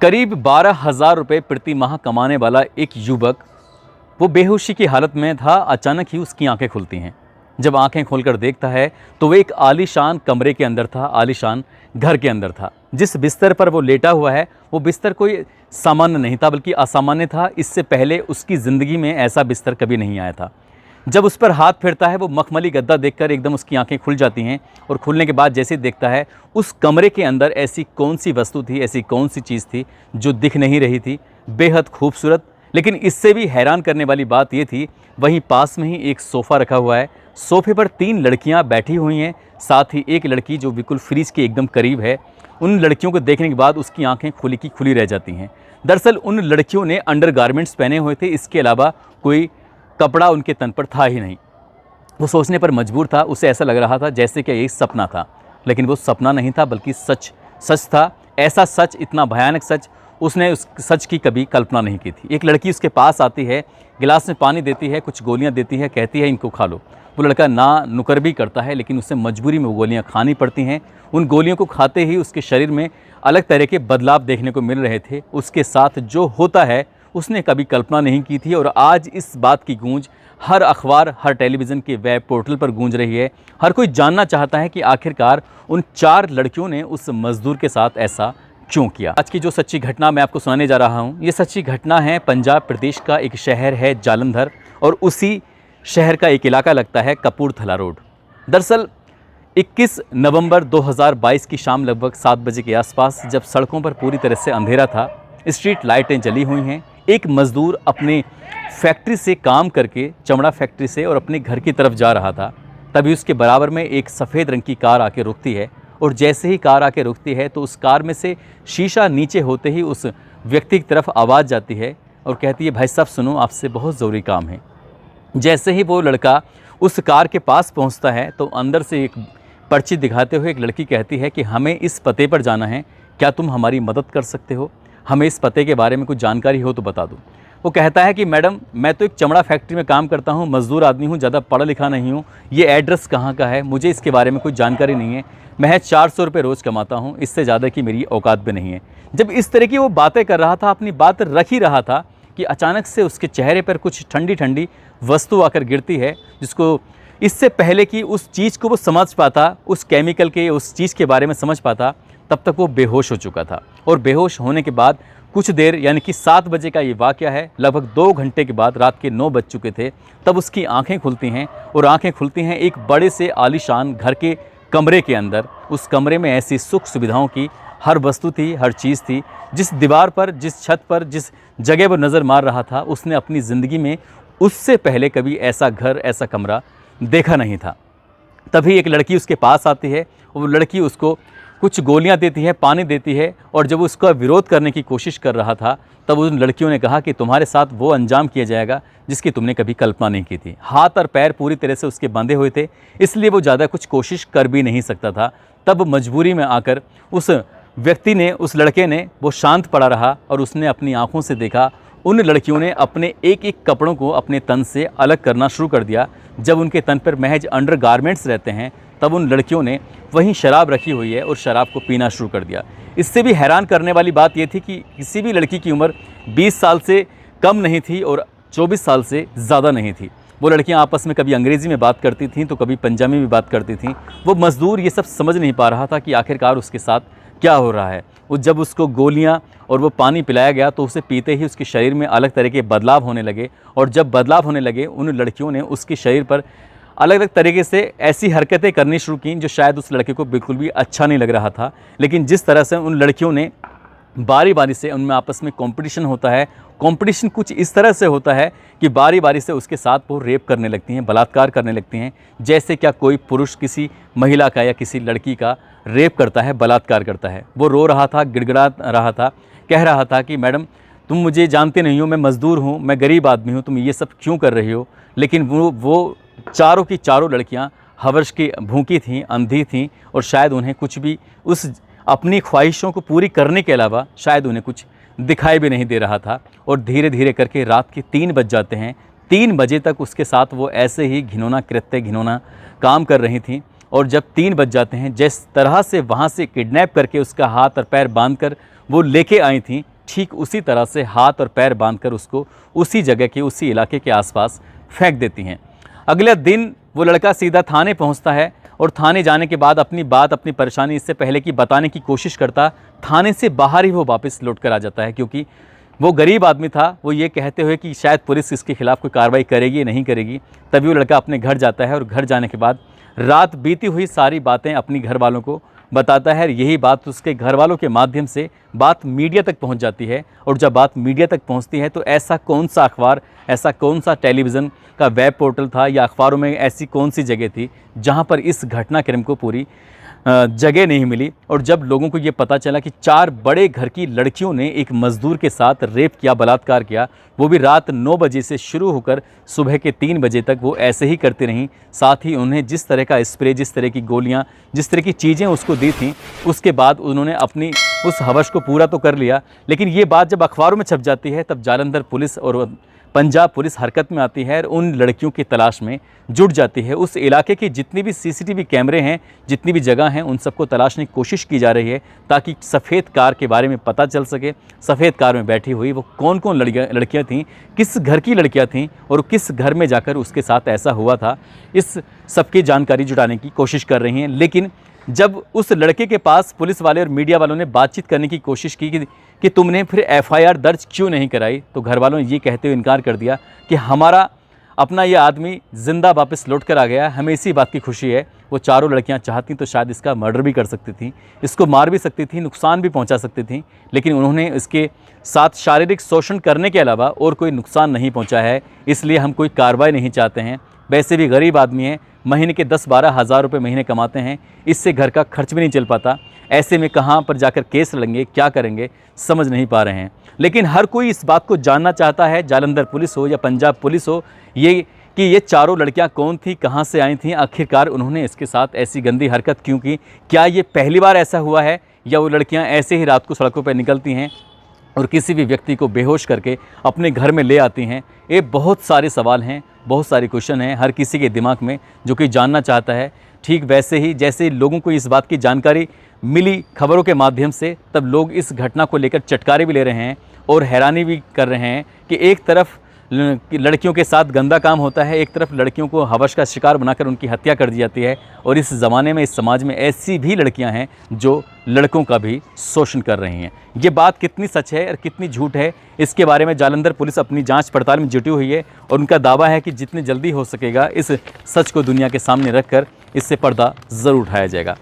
करीब 12,000 रुपये प्रति माह कमाने वाला एक युवक वो बेहोशी की हालत में था। अचानक ही उसकी आंखें खुलती हैं। जब आंखें खोलकर देखता है तो वो एक आलीशान कमरे के अंदर था, आलीशान घर के अंदर था। जिस बिस्तर पर वो लेटा हुआ है वो बिस्तर कोई सामान्य नहीं था बल्कि असामान्य था। इससे पहले उसकी ज़िंदगी में ऐसा बिस्तर कभी नहीं आया था। जब उस पर हाथ फेरता है वो मखमली गद्दा देखकर एकदम उसकी आंखें खुल जाती हैं और खुलने के बाद जैसे देखता है उस कमरे के अंदर ऐसी कौन सी वस्तु थी, ऐसी कौन सी चीज़ थी जो दिख नहीं रही थी, बेहद खूबसूरत। लेकिन इससे भी हैरान करने वाली बात ये थी, वहीं पास में ही एक सोफ़ा रखा हुआ है। सोफे पर 3 लड़कियां बैठी हुई हैं, साथ ही एक लड़की जो बिल्कुल फ्रिज के एकदम करीब है। उन लड़कियों को देखने के बाद उसकी आंखें खुली की खुली रह जाती हैं। दरअसल उन लड़कियों ने अंडरगारमेंट्स पहने हुए थे, इसके अलावा कोई कपड़ा उनके तन पर था ही नहीं। वो सोचने पर मजबूर था। उसे ऐसा लग रहा था जैसे कि ये सपना था, लेकिन वो सपना नहीं था बल्कि सच था। ऐसा सच, इतना भयानक सच उसने उस सच की कभी कल्पना नहीं की थी। एक लड़की उसके पास आती है, गिलास में पानी देती है, कुछ गोलियां देती है, कहती है इनको खा लो। वो लड़का ना नुकर भी करता है, लेकिन उसे मजबूरी में वो गोलियां खानी पड़ती हैं। उन गोलियों को खाते ही उसके शरीर में अलग तरह के बदलाव देखने को मिल रहे थे। उसके साथ जो होता है उसने कभी कल्पना नहीं की थी और आज इस बात की गूंज हर अखबार, हर टेलीविज़न के वेब पोर्टल पर गूंज रही है। हर कोई जानना चाहता है कि आखिरकार उन 4 लड़कियों ने उस मजदूर के साथ ऐसा क्यों किया। आज की जो सच्ची घटना मैं आपको सुनाने जा रहा हूँ, ये सच्ची घटना है पंजाब प्रदेश का एक शहर है जालंधर, और उसी शहर का एक इलाका लगता है कपूरथला रोड। दरअसल 21 नवंबर 2022 की शाम लगभग 7 बजे के आसपास, जब सड़कों पर पूरी तरह से अंधेरा था, स्ट्रीट लाइटें जली हुई हैं, एक मज़दूर अपने फैक्ट्री से काम करके, चमड़ा फैक्ट्री से, और अपने घर की तरफ जा रहा था। तभी उसके बराबर में एक सफ़ेद रंग की कार आके रुकती है, और जैसे ही कार आके रुकती है तो उस कार में से शीशा नीचे होते ही उस व्यक्ति की तरफ आवाज़ जाती है और कहती है, भाई साहब सुनो, आपसे बहुत ज़रूरी काम है। जैसे ही वो लड़का उस कार के पास पहुंचता है तो अंदर से एक पर्ची दिखाते हुए एक लड़की कहती है कि हमें इस पते पर जाना है, क्या तुम हमारी मदद कर सकते हो? हमें इस पते के बारे में कुछ जानकारी हो तो बता दो। वो कहता है कि मैडम, मैं तो एक चमड़ा फैक्ट्री में काम करता हूँ, मज़दूर आदमी हूँ, ज़्यादा पढ़ा लिखा नहीं हूँ, ये एड्रेस कहाँ का है मुझे इसके बारे में कुछ जानकारी नहीं है, महज 400 रुपये रोज़ कमाता हूँ, इससे ज़्यादा की मेरी औकात भी नहीं है। जब इस तरह की वो बातें कर रहा था, अपनी बात रख ही रहा था, कि अचानक से उसके चेहरे पर कुछ ठंडी ठंडी वस्तु आकर गिरती है, जिसको इससे पहले कि उस चीज़ को वो समझ पाता, उस केमिकल के, उस चीज़ के बारे में समझ पाता, तब तक वो बेहोश हो चुका था। और बेहोश होने के बाद कुछ देर, यानी कि 7 बजे का ये वाक़या है, लगभग 2 घंटे के बाद, रात के 9 बज चुके थे, तब उसकी आंखें खुलती हैं। और आंखें खुलती हैं एक बड़े से आलीशान घर के कमरे के अंदर। उस कमरे में ऐसी सुख सुविधाओं की हर वस्तु थी, हर चीज़ थी। जिस दीवार पर, जिस छत पर, जिस जगह पर नज़र मार रहा था, उसने अपनी ज़िंदगी में उससे पहले कभी ऐसा घर, ऐसा कमरा देखा नहीं था। तभी एक लड़की उसके पास आती है, वो लड़की उसको कुछ गोलियां देती है, पानी देती है, और जब उसका विरोध करने की कोशिश कर रहा था तब उन लड़कियों ने कहा कि तुम्हारे साथ वो अंजाम किया जाएगा जिसकी तुमने कभी कल्पना नहीं की थी। हाथ और पैर पूरी तरह से उसके बंधे हुए थे, इसलिए वो ज़्यादा कुछ कोशिश कर भी नहीं सकता था। तब मजबूरी में आकर उस व्यक्ति ने, उस लड़के ने, वो शांत पड़ा रहा और उसने अपनी आँखों से देखा उन लड़कियों ने अपने एक एक कपड़ों को अपने तन से अलग करना शुरू कर दिया। जब उनके तन पर महज अंडरगारमेंट्स रहते हैं, तब उन लड़कियों ने वहीं शराब रखी हुई है और शराब को पीना शुरू कर दिया। इससे भी हैरान करने वाली बात यह थी कि किसी भी लड़की की उम्र 20 साल से कम नहीं थी और 24 साल से ज़्यादा नहीं थी। वो लड़कियां आपस में कभी अंग्रेज़ी में बात करती थीं तो कभी पंजाबी में बात करती थीं। वो मज़दूर ये सब समझ नहीं पा रहा था कि आखिरकार उसके साथ क्या हो रहा है। वो जब उसको गोलियां और वो पानी पिलाया गया तो उसे पीते ही उसके शरीर में अलग तरह के बदलाव होने लगे, और जब बदलाव होने लगे उन लड़कियों ने उसके शरीर पर अलग अलग तरीके से ऐसी हरकतें करनी शुरू की जो शायद उस लड़के को बिल्कुल भी अच्छा नहीं लग रहा था। लेकिन जिस तरह से उन लड़कियों ने बारी बारी से, उनमें आपस में कंपटीशन होता है, कंपटीशन कुछ इस तरह से होता है कि बारी बारी से उसके साथ वो रेप करने लगती हैं, बलात्कार करने लगती हैं। जैसे क्या कोई पुरुष किसी महिला का या किसी लड़की का रेप करता है, बलात्कार करता है। वो रो रहा था, गिड़गिड़ा रहा था, कह रहा था कि मैडम तुम मुझे जानते नहीं हो, मैं मज़दूर हूँ, मैं गरीब आदमी हूँ, तुम ये सब क्यों कर रही हो? लेकिन वो चारों की चारों लड़कियाँ हवस की भूखी थीं, अंधी थीं, और शायद उन्हें कुछ भी उस अपनी ख्वाहिशों को पूरी करने के अलावा शायद उन्हें कुछ दिखाई भी नहीं दे रहा था। और धीरे धीरे करके रात के 3 बज जाते हैं। 3 बजे तक उसके साथ वो ऐसे ही घिनौना कृत्य, घिनौना काम कर रही थीं। और जब 3 बज जाते हैं, जिस तरह से वहाँ से किडनैप करके उसका हाथ और पैर बांधकर वो लेके आई थी, ठीक उसी तरह से हाथ और पैर बांधकर उसको उसी जगह के, उसी इलाके के आसपास फेंक देती हैं। अगले दिन वो लड़का सीधा थाने पहुंचता है और थाने जाने के बाद अपनी बात, अपनी परेशानी इससे पहले कि बताने की कोशिश करता, थाने से बाहर ही वो वापस लौट कर आ जाता है, क्योंकि वो गरीब आदमी था। वो ये कहते हुए कि शायद पुलिस इसके खिलाफ़ कोई कार्रवाई करेगी, नहीं करेगी। तभी वो लड़का अपने घर जाता है और घर जाने के बाद रात बीती हुई सारी बातें अपनी घर वालों को बताता है। यही बात उसके घर वालों के माध्यम से बात मीडिया तक पहुंच जाती है। और जब बात मीडिया तक पहुंचती है तो ऐसा कौन सा अखबार, ऐसा कौन सा टेलीविज़न का वेब पोर्टल था या अखबारों में ऐसी कौन सी जगह थी जहां पर इस घटनाक्रम को पूरी जगह नहीं मिली। और जब लोगों को ये पता चला कि 4 बड़े घर की लड़कियों ने एक मज़दूर के साथ रेप किया, बलात्कार किया, वो भी रात 9 बजे से शुरू होकर सुबह के 3 बजे तक वो ऐसे ही करती रहीं। साथ ही उन्हें जिस तरह का स्प्रे, जिस तरह की गोलियां, जिस तरह की चीज़ें उसको दी थीं, उसके बाद उन्होंने अपनी उस हवस को पूरा तो कर लिया। लेकिन ये बात जब अखबारों में छप जाती है तब जालंधर पुलिस और पंजाब पुलिस हरकत में आती है और उन लड़कियों की तलाश में जुट जाती है। उस इलाके के जितनी भी सीसीटीवी कैमरे हैं, जितनी भी जगह हैं, उन सबको तलाशने की कोशिश की जा रही है ताकि सफ़ेद कार के बारे में पता चल सके। सफ़ेद कार में बैठी हुई वो कौन कौन लड़कियां थीं, किस घर की लड़कियां थीं और किस घर में जाकर उसके साथ ऐसा हुआ था, इस सबकी जानकारी जुटाने की कोशिश कर रही हैं। लेकिन जब उस लड़के के पास पुलिस वाले और मीडिया वालों ने बातचीत करने की कोशिश की कि तुमने फिर एफआईआर दर्ज क्यों नहीं कराई, तो घर वालों ने ये कहते हुए इनकार कर दिया कि हमारा अपना ये आदमी ज़िंदा वापस लौट कर आ गया, हमें इसी बात की खुशी है। वो चारों लड़कियां चाहती तो शायद इसका मर्डर भी कर सकती थी, इसको मार भी सकती थी, नुकसान भी पहुंचा सकती थी, लेकिन उन्होंने इसके साथ शारीरिक शोषण करने के अलावा और कोई नुकसान नहीं पहुंचा है, इसलिए हम कोई कार्रवाई नहीं चाहते हैं। वैसे भी गरीब आदमी हैं, महीने के 10-12 हज़ार रुपये महीने कमाते हैं, इससे घर का खर्च भी नहीं चल पाता। ऐसे में कहाँ पर जाकर केस लड़ेंगे, क्या करेंगे, समझ नहीं पा रहे हैं। लेकिन हर कोई इस बात को जानना चाहता है, जालंधर पुलिस हो या पंजाब पुलिस हो, ये चारों लड़कियां कौन थी, कहां से आई थीं, आखिरकार उन्होंने इसके साथ ऐसी गंदी हरकत क्यों की। क्या ये पहली बार ऐसा हुआ है या वो लड़कियां ऐसे ही रात को सड़कों पर निकलती हैं और किसी भी व्यक्ति को बेहोश करके अपने घर में ले आती हैं। ये बहुत सारे सवाल हैं, बहुत सारे क्वेश्चन हैं हर किसी के दिमाग में, जो कि जानना चाहता है। ठीक वैसे ही जैसे लोगों को इस बात की जानकारी मिली खबरों के माध्यम से, तब लोग इस घटना को लेकर चटकारे भी ले रहे हैं और हैरानी भी कर रहे हैं कि एक तरफ लड़कियों के साथ गंदा काम होता है, एक तरफ लड़कियों को हवस का शिकार बनाकर उनकी हत्या कर दी जाती है। और इस ज़माने में, इस समाज में ऐसी भी लड़कियां हैं जो लड़कों का भी शोषण कर रही हैं। ये बात कितनी सच है और कितनी झूठ है, इसके बारे में जालंधर पुलिस अपनी जांच पड़ताल में जुटी हुई है और उनका दावा है कि जितनी जल्दी हो सकेगा इस सच को दुनिया के सामने रखकर इससे पर्दा ज़रूर उठाया जाएगा।